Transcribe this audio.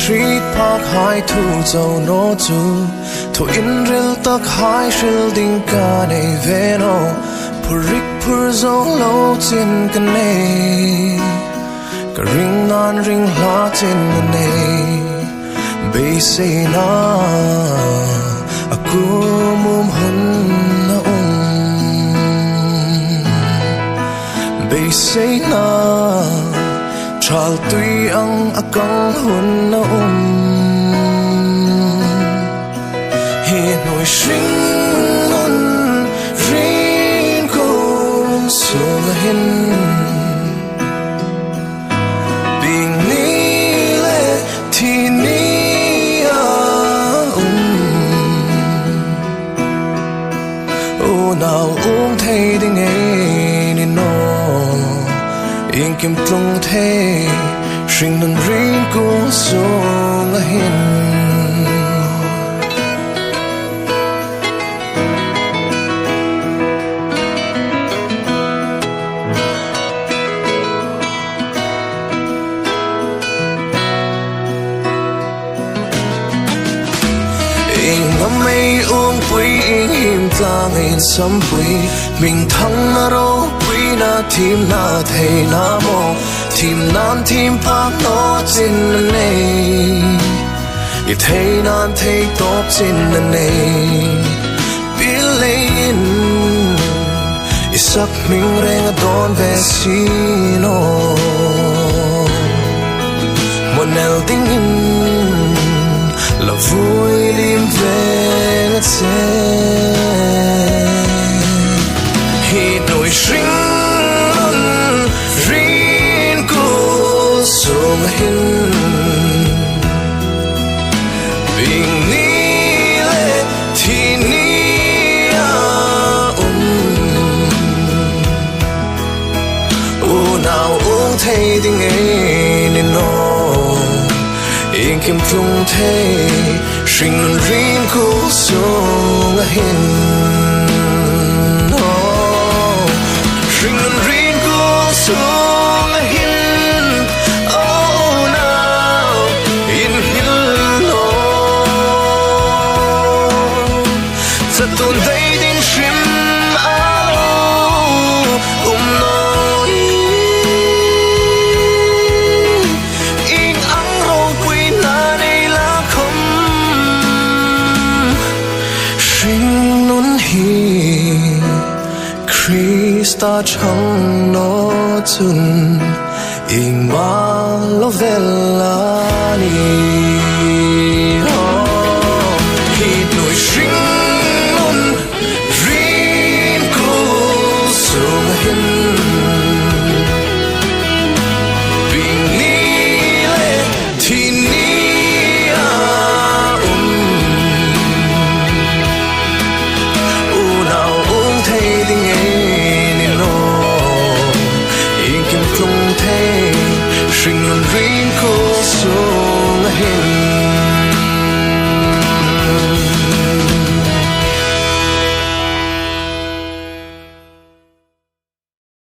street park hai thu dâu nô chu thu in ril tak hai shil ding ka nei veno purik pur zo lo chin kan nei ka ring nan ring la chin nei be say na aku mum hun na be say na chal tui ang akang hun na hi noi shring nun rin ko sulahin bing ni le thi ni nào uống thay đi nghe nên nó yên kim tung thế sinh nâng riêng của xuống là hin ngắm mây uống quý im ta ngên sắm quý mình thăng na rô quý na tim na thầy na mô tim nan tim pak nó trên này i thầy nan thầy tốt trên này biết lên i sắc mình rèn đón về sino một nẻo tinh là vui lim về ngất xe khi nỗi sinh riêng cô xuống hin bình ni lệ thì ni nào uống thay tiếng nghe nên nó yên kim tung thế sinh luôn riêng cô xuống hin sinh luôn riêng cô xuống hin nào in hin lo za tuôn đây đến shim Krista chẳng nó chun in ma lo vela ni